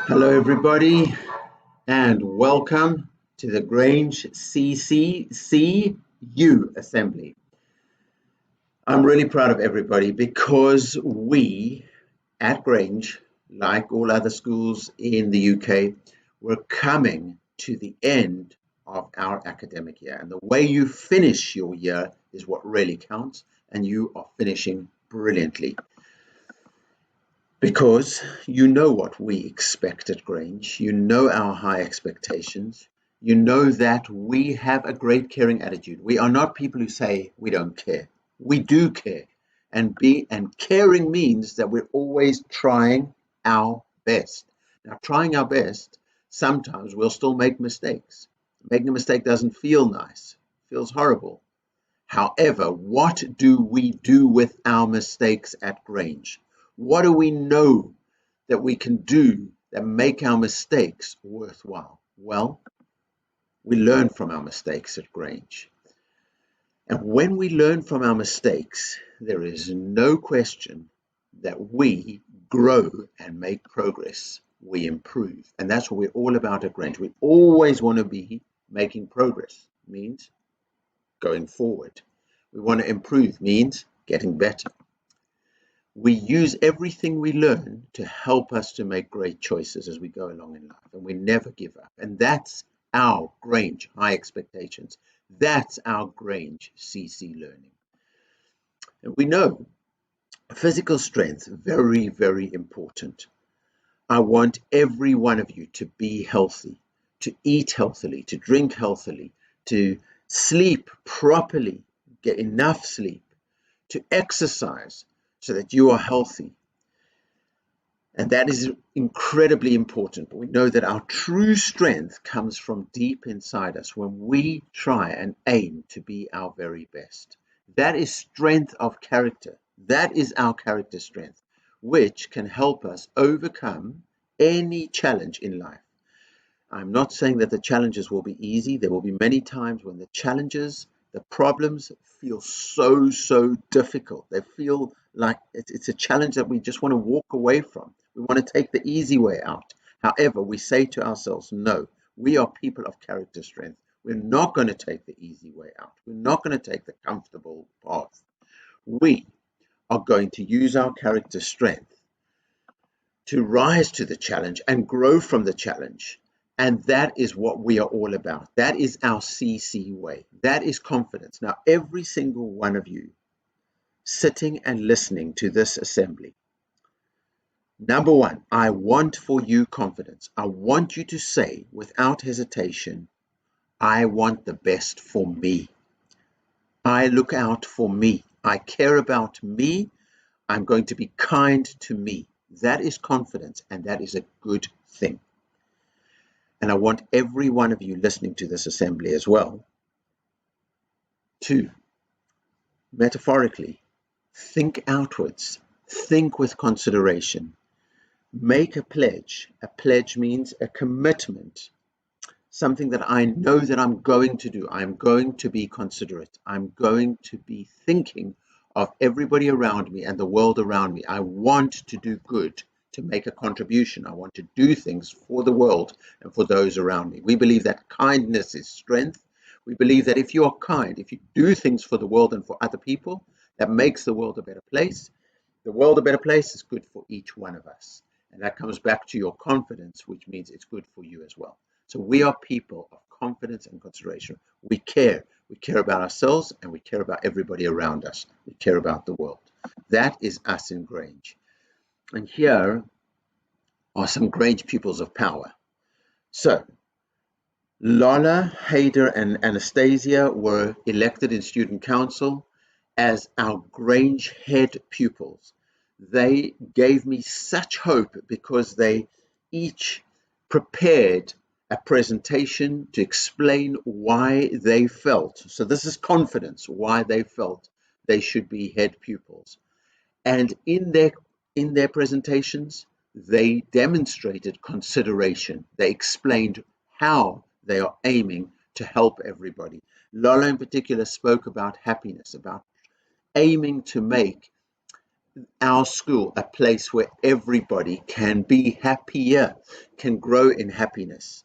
Hello, everybody, and welcome to the Grange CCCU Assembly. I'm really proud of everybody because we at Grange, like all other schools in the UK, we're coming to the end of our academic year. And the way you finish your year is what really counts, and you are finishing brilliantly. Because you know what we expect at Grange, you know our high expectations, you know that we have a great caring attitude. We are not people who say we don't care. We do care. And caring means that we're always trying our best. Now, trying our best, sometimes we'll still make mistakes. Making a mistake doesn't feel nice, it feels horrible. However, what do we do with our mistakes at Grange? What do we know that we can do that make our mistakes worthwhile? Well, we learn from our mistakes at Grange. And when we learn from our mistakes, there is no question that we grow and make progress. We improve. And that's what we're all about at Grange. We always want to be making progress. It means going forward. We want to improve, means getting better. We use everything we learn to help us to make great choices as we go along in life, and we never give up. And that's our Grange high expectations. That's our Grange CC learning. And we know physical strength, very, very important. I want every one of you to be healthy, to eat healthily, to drink healthily, to sleep properly, get enough sleep, to exercise, so that you are healthy. And that is incredibly important. But we know that our true strength comes from deep inside us when we try and aim to be our very best. That is strength of character. That is our character strength, which can help us overcome any challenge in life. I'm not saying that the challenges will be easy. There will be many times when the challenges, the problems feel so difficult. They feel like it's a challenge that we just want to walk away from. We want to take the easy way out. However, we say to ourselves, no, we are people of character strength. We're not going to take the easy way out. We're not going to take the comfortable path. We are going to use our character strength to rise to the challenge and grow from the challenge. And that is what we are all about. That is our CC way. That is confidence. Now, every single one of you sitting and listening to this assembly, number one, I want for you confidence. I want you to say without hesitation, I want the best for me. I look out for me. I care about me. I'm going to be kind to me. That is confidence, and that is a good thing. And I want every one of you listening to this assembly as well to, metaphorically, think outwards, think with consideration, make a pledge. A pledge means a commitment, something that I know that I'm going to do. I'm going to be considerate. I'm going to be thinking of everybody around me and the world around me. I want to do good, to make a contribution. I want to do things for the world and for those around me. We believe that kindness is strength. We believe that if you are kind, if you do things for the world and for other people, that makes the world a better place. The world a better place is good for each one of us. And that comes back to your confidence, which means it's good for you as well. So we are people of confidence and consideration. We care. We care about ourselves and we care about everybody around us. We care about the world. That is us in Grange. And here are some Grange pupils of power. So, Lola, Haider, and Anastasia were elected in student council as our Grange head pupils. They gave me such hope because they each prepared a presentation to explain why they felt. So this is confidence, why they felt they should be head pupils. And in their presentations, they demonstrated consideration. They explained how they are aiming to help everybody. Lola in particular spoke about happiness, about aiming to make our school a place where everybody can be happier, can grow in happiness.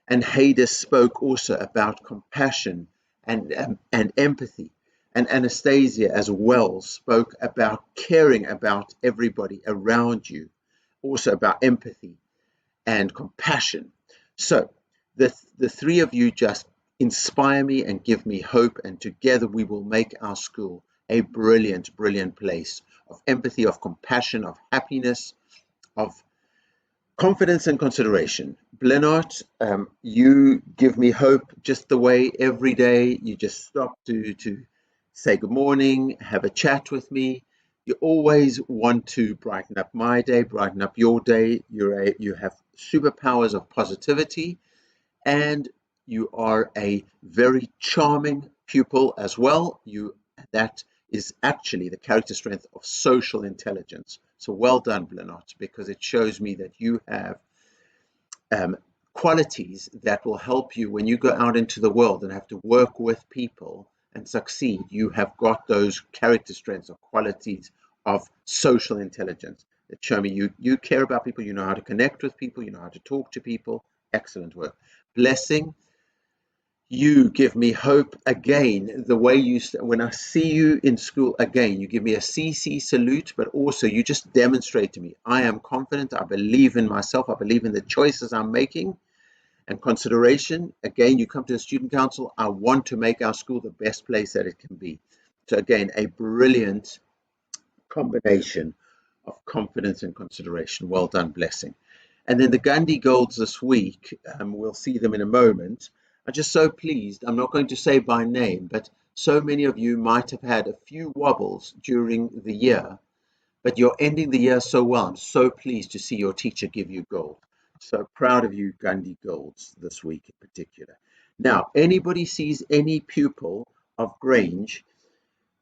And Hades spoke also about compassion and empathy. And Anastasia as well spoke about caring about everybody around you, also about empathy and compassion. So the three of you just inspire me and give me hope, and together we will make our school a brilliant, brilliant place of empathy, of compassion, of happiness, of confidence and consideration. Blenot, you give me hope just the way every day you just stop to say good morning, have a chat with me. You always want to brighten up my day, brighten up your day. You have superpowers of positivity, and you are a very charming pupil as well. That is actually the character strength of social intelligence. So well done, Blenot, because it shows me that you have qualities that will help you when you go out into the world and have to work with people and succeed. You have got those character strengths or qualities of social intelligence that show me you care about people, you know how to connect with people, you know how to talk to people. Excellent work. Blessing, you give me hope again. The way when I see you in school again, you give me a CC salute, but also you just demonstrate to me, I am confident, I believe in myself, I believe in the choices I'm making. And consideration, again, you come to the student council, I want to make our school the best place that it can be. So again, a brilliant combination of confidence and consideration. Well done, Blessing. And then the Gandhi Golds this week, we'll see them in a moment. I'm just so pleased. I'm not going to say by name, but so many of you might have had a few wobbles during the year, but you're ending the year so well. I'm so pleased to see your teacher give you gold. So proud of you, Gandhi Golds, this week in particular. Now, anybody sees any pupil of Grange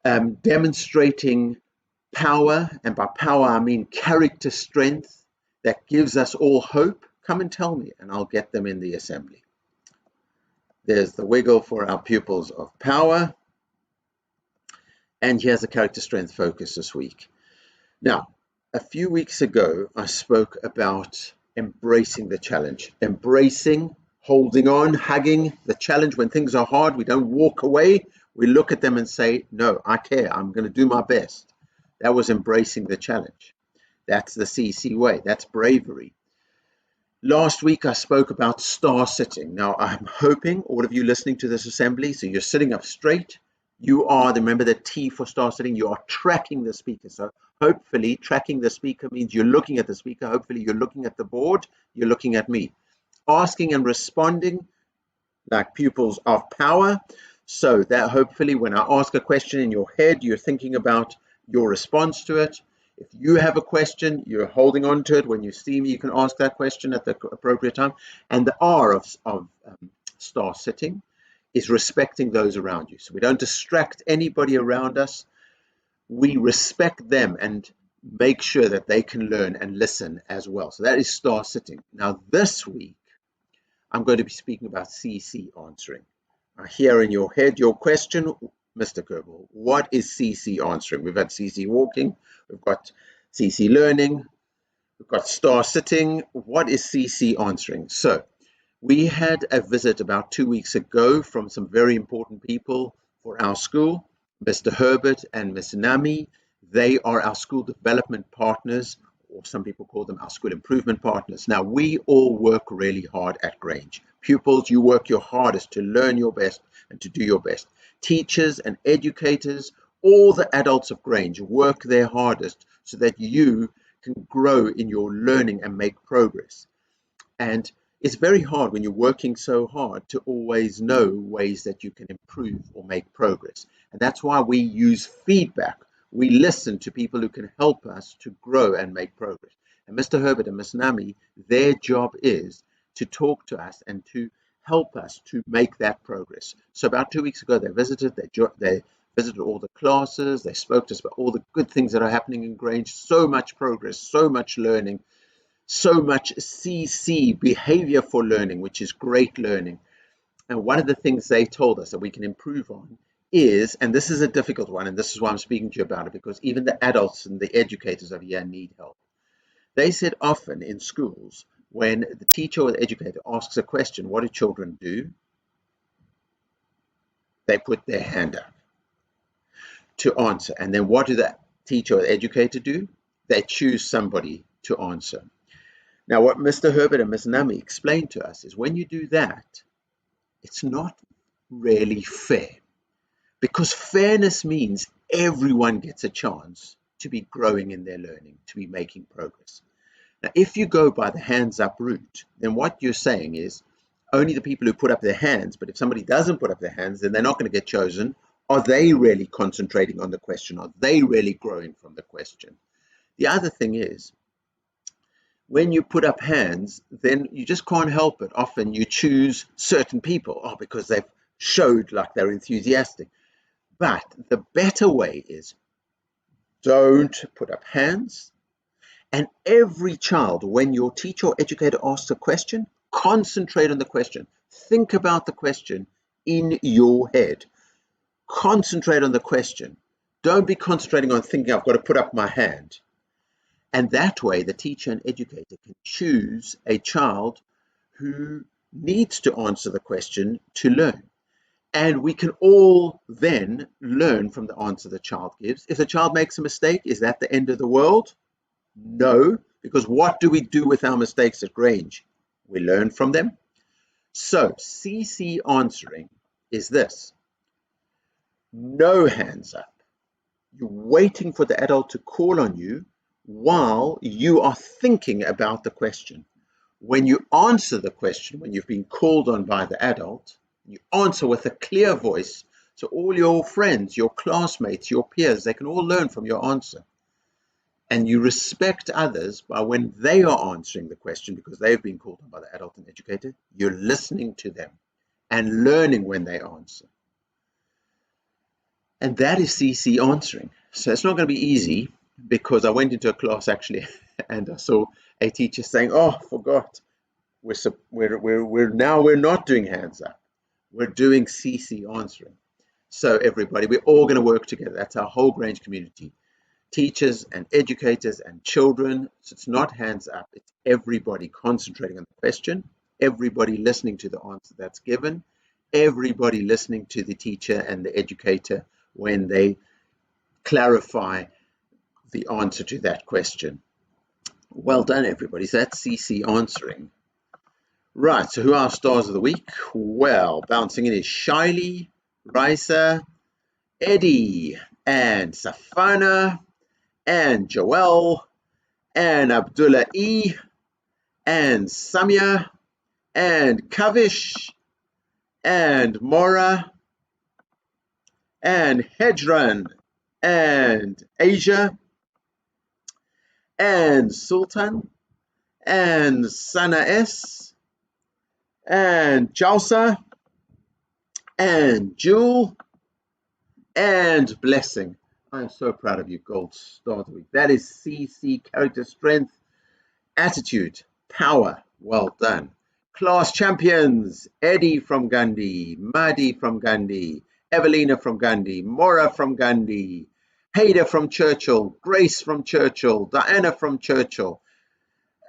demonstrating power, and by power I mean character strength that gives us all hope, come and tell me, and I'll get them in the assembly. There's the wiggle for our pupils of power. And here's a character strength focus this week. Now, a few weeks ago, I spoke about embracing the challenge, embracing, holding on, hugging the challenge. When things are hard, we don't walk away. We look at them and say, no, I care. I'm going to do my best. That was embracing the challenge. That's the CC way. That's bravery. Last week, I spoke about star sitting. Now, I'm hoping all of you listening to this assembly, so you're sitting up straight. You are, remember the T for star sitting, you are tracking the speaker. So hopefully tracking the speaker means you're looking at the speaker. Hopefully you're looking at the board. You're looking at me. Asking and responding like pupils of power. So that hopefully when I ask a question in your head, you're thinking about your response to it. If you have a question, you're holding on to it. When you see me, you can ask that question at the appropriate time. And the R of star sitting is respecting those around you. So we don't distract anybody around us. We respect them and make sure that they can learn and listen as well. So that is star sitting. Now this week, I'm going to be speaking about CC answering. I hear in your head your question, Mr. Kerbal, what is CC answering? We've had CC walking, we've got CC learning, we've got star sitting. What is CC answering? So we had a visit about 2 weeks ago from some very important people for our school, Mr. Herbert and Miss Nami. They are our school development partners, or some people call them our school improvement partners. Now, we all work really hard at Grange. Pupils, you work your hardest to learn your best and to do your best. Teachers and educators, all the adults of Grange work their hardest so that you can grow in your learning and make progress. And it's very hard when you're working so hard to always know ways that you can improve or make progress. And that's why we use feedback. We listen to people who can help us to grow and make progress. And Mr. Herbert and Miss Nami, their job is to talk to us and to help us to make that progress. So about 2 weeks ago, they visited all the classes. They spoke to us about all the good things that are happening in Grange. So much progress, so much learning, so much CC, behavior for learning, which is great learning. And one of the things they told us that we can improve on is, and this is a difficult one, and this is why I'm speaking to you about it, because even the adults and the educators over here need help. They said often in schools, when the teacher or the educator asks a question, what do children do? They put their hand up to answer. And then what do the teacher or the educator do? They choose somebody to answer. Now, what Mr. Herbert and Ms. Nami explained to us is when you do that, it's not really fair, because fairness means everyone gets a chance to be growing in their learning, to be making progress. Now, if you go by the hands up route, then what you're saying is only the people who put up their hands, but if somebody doesn't put up their hands, then they're not going to get chosen. Are they really concentrating on the question? Are they really growing from the question? The other thing is, when you put up hands, then you just can't help it. Often you choose certain people, because they've showed like they're enthusiastic. But the better way is don't put up hands. And every child, when your teacher or educator asks a question, concentrate on the question. Think about the question in your head. Concentrate on the question. Don't be concentrating on thinking, I've got to put up my hand. And that way, the teacher and educator can choose a child who needs to answer the question to learn. And we can all then learn from the answer the child gives. If the child makes a mistake, is that the end of the world? No, because what do we do with our mistakes at Grange? We learn from them. So CC answering is this. No hands up. You're waiting for the adult to call on you while you are thinking about the question. When you answer the question, when you've been called on by the adult, you answer with a clear voice, so all your friends, your classmates, your peers, they can all learn from your answer. And you respect others by when they are answering the question, because they've been called on by the adult and educator, you're listening to them and learning when they answer. And that is CC answering. So it's not going to be easy, because I went into a class actually and I saw a teacher saying, forgot, we're not doing hands up. We're doing CC answering. So everybody, we're all going to work together. That's our whole Grange community. Teachers and educators and children. So it's not hands up. It's everybody concentrating on the question, everybody listening to the answer that's given, everybody listening to the teacher and the educator when they clarify the answer to that question. Well done, everybody. So that's CC answering. Right, so who are our stars of the week? Well, bouncing in is Shiley, Raisa, Eddie, and Safana, and Joel, and Abdullah E, and Samia, and Kavish, and Mora, and Hedran, and Asia, and Sultan, and Sana S, and Jalsa, and Jewel, and Blessing. I'm so proud of you, Gold Star of the Week. That is CC, character strength, attitude, power. Well done. Class champions, Eddie from Gandhi, Madi from Gandhi, Evelina from Gandhi, Mora from Gandhi, Haida from Churchill, Grace from Churchill, Diana from Churchill.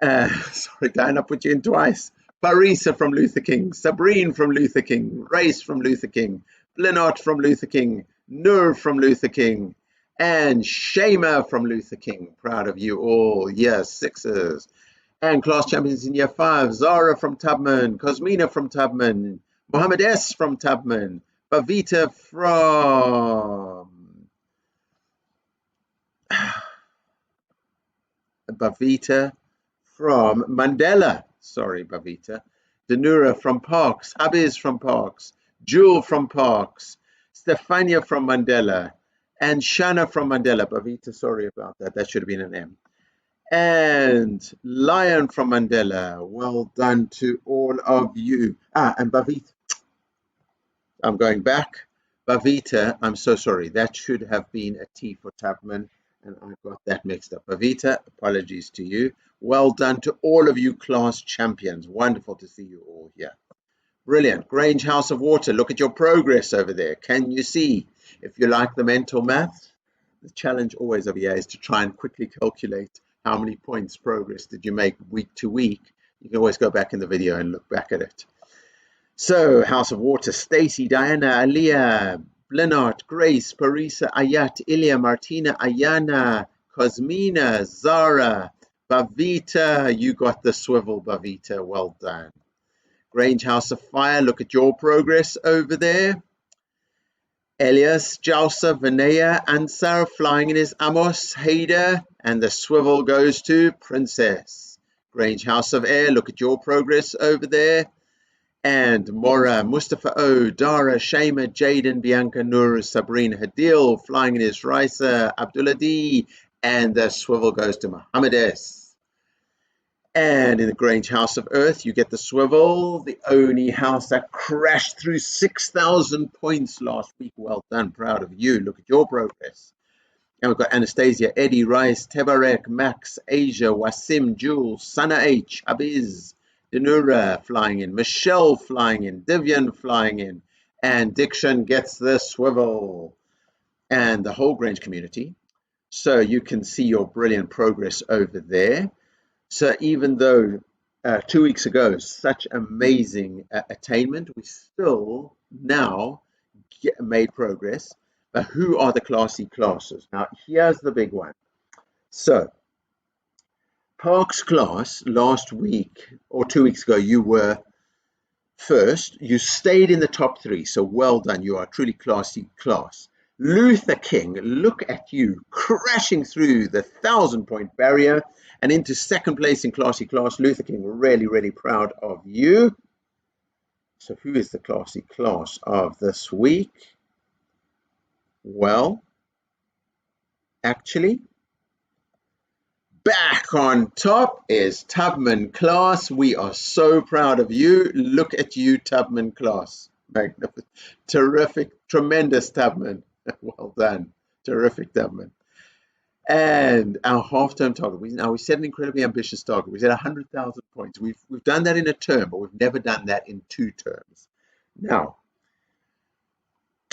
Sorry, Diana, put you in twice. Parisa from Luther King, Sabrine from Luther King, Race from Luther King, Blinot from Luther King, Nur from Luther King, and Shema from Luther King. Proud of you all. Year sixes. And class champions in year 5, Zara from Tubman, Cosmina from Tubman, Mohammed S from Tubman, Bavita from Mandela. Sorry, Bavita. Danura from Parks, Habiz from Parks, Jewel from Parks, Stefania from Mandela, and Shana from Mandela. Bavita, sorry about that. That should have been an M. And Lion from Mandela. Well done to all of you. And Bavita. I'm going back. Bavita, I'm so sorry. That should have been a T for Tubman, and I got that mixed up. Bavita, apologies to you. Well done to all of you class champions. Wonderful to see you all here. Brilliant. Grange House of Water, look at your progress over there. Can you see? If you like the mental maths, the challenge always over here is to try and quickly calculate how many points progress did you make week to week. You can always go back in the video and look back at it. So, House of Water, Stacy, Diana, Aliyah, Blenart, Grace, Parisa, Ayat, Ilya, Martina, Ayana, Cosmina, Zara, Bavita. You got the swivel, Bavita. Well done. Grange House of Fire, look at your progress over there. Elias, Jalsa, Vinaya, Ansar, flying in his Amos, Haida, and the swivel goes to Princess. Grange House of Air, look at your progress over there. And Mora, Mustafa O, Dara, Shema, Jaden, Bianca, Nur, Sabrina, Hadil, flying in his Raisa, Abdullah D, and the swivel goes to Muhammad S. And in the Grange House of Earth, you get the swivel, the only house that crashed through 6,000 points last week. Well done, proud of you. Look at your progress. And we've got Anastasia, Eddie, Rice, Tebarek, Max, Asia, Wasim, Jules, Sana H, Abiz, Denura flying in, Michelle flying in, Divian flying in, and Diction gets the swivel. And the whole Grange community. So you can see your brilliant progress over there. So even though 2 weeks ago, such amazing attainment, we still now made progress. But who are the classy classes? Now, here's the big one. So, Park's class last week or 2 weeks ago, you were first. You stayed in the top 3. So well done. You are a truly classy class. Luther King, look at you crashing through the 1,000-point barrier and into second place in classy class. Luther King, we're really, really proud of you. So who is the classy class of this week? Well, actually, back on top is Tubman class. We are so proud of you. Look at you, Tubman class. Magnificent. Terrific, tremendous Tubman. Well done. Terrific, Tubman. And our half-term target, we set an incredibly ambitious target. We set 100,000 points. We've done that in a term, but we've never done that in 2 terms. Now,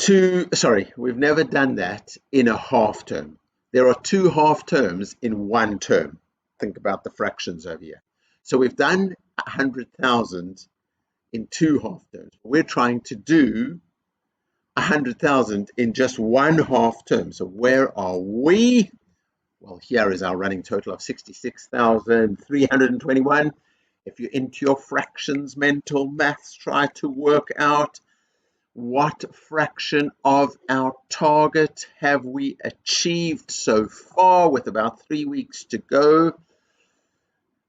we've never done that in a half term. There are 2 half terms in 1 term. Think about the fractions over here. So we've done 100,000 in 2 half terms. We're trying to do 100,000 in just 1 half term. So where are we? Well, here is our running total of 66,321. If you're into your fractions, mental maths, try to work out what fraction of our target have we achieved so far with about 3 weeks to go.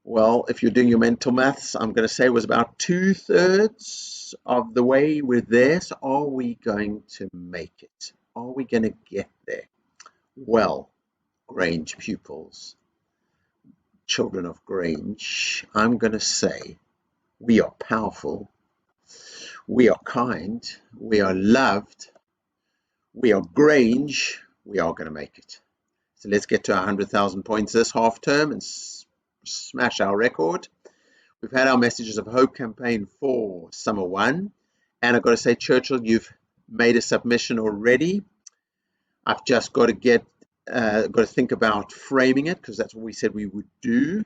Well, if you're doing your mental maths, I'm going to say it was about 2/3 of the way we're there. So are we going to make it? Are we going to get there? Well, Grange pupils, children of Grange, I'm going to say we are powerful, we are kind, we are loved, we are Grange, we are going to make it. So let's get to 100,000 points this half term and smash our record. We've had our Messages of Hope campaign for summer 1, and I've got to say, Churchill, you've made a submission already. I've just got to think about framing it, because that's what we said we would do.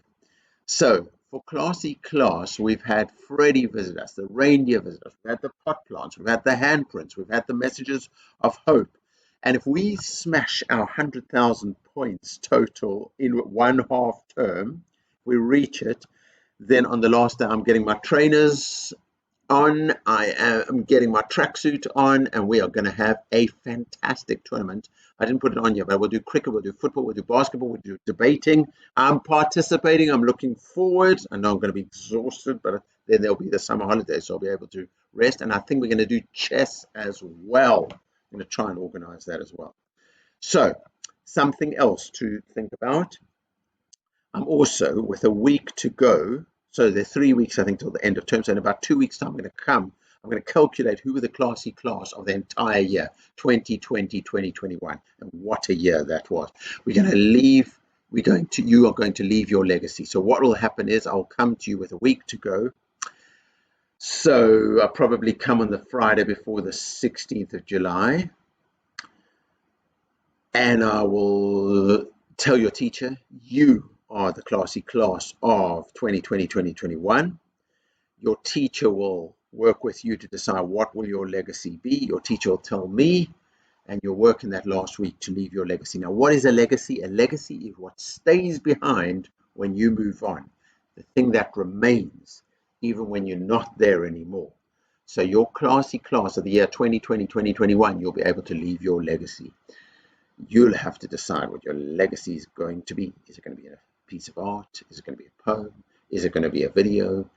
So for classy class, we've had Freddie visit us, the reindeer visit us, we've had the pot plants, we've had the handprints, we've had the Messages of Hope. And if we smash our 100,000 points total in 1 half term, we reach it, then on the last day I'm getting my trainers on, I am getting my tracksuit on, and we are going to have a fantastic tournament. I didn't put it on yet, but we'll do cricket, we'll do football, we'll do basketball, we'll do debating. I'm participating, I'm looking forward. I know I'm going to be exhausted, but then there'll be the summer holidays, so I'll be able to rest. And I think we're going to do chess as well. I'm going to try and organize that as well. So something else to think about. I'm also, with a week to go, so there are 3 weeks, I think, till the end of term. So in about 2 weeks' time, I'm going to calculate who were the classy class of the entire year, 2020, 2021, and what a year that was. You are going to leave your legacy. So what will happen is I'll come to you with a week to go. So I'll probably come on the Friday before the 16th of July, and I will tell your teacher, you are the classy class of 2020-2021. Your teacher will work with you to decide what will your legacy be. Your teacher will tell me, and you'll work in that last week to leave your legacy. Now, what is a legacy? A legacy is what stays behind when you move on, the thing that remains even when you're not there anymore. So your classy class of the year 2020-2021, you'll be able to leave your legacy. You'll have to decide what your legacy is going to be. Is it going to be a piece of art? Is it going to be a poem? Is it going to be a video?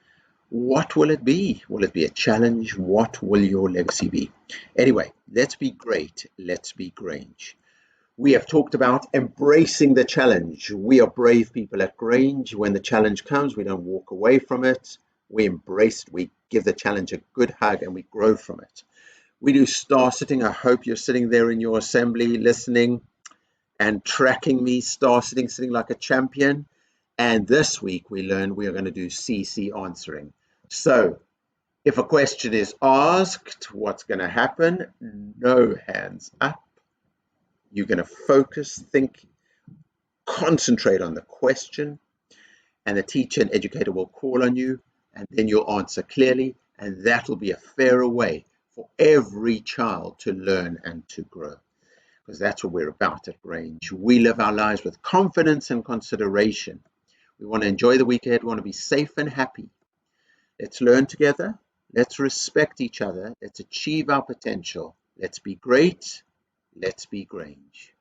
What will it be? Will it be a challenge? What will your legacy be? Anyway, let's be great. Let's be Grange. We have talked about embracing the challenge. We are brave people at Grange. When the challenge comes, we don't walk away from it. We embrace it. We give the challenge a good hug and we grow from it. We do star sitting. I hope you're sitting there in your assembly listening and tracking me, star sitting, sitting like a champion. And this week we learned we are going to do CC answering. So if a question is asked, what's going to happen? No hands up. You're going to focus, think, concentrate on the question, and the teacher and educator will call on you, and then you'll answer clearly, and that will be a fairer way for every child to learn and to grow, because that's what we're about at Grange. We live our lives with confidence and consideration. We want to enjoy the week ahead. We want to be safe and happy. Let's learn together. Let's respect each other. Let's achieve our potential. Let's be great. Let's be Grange.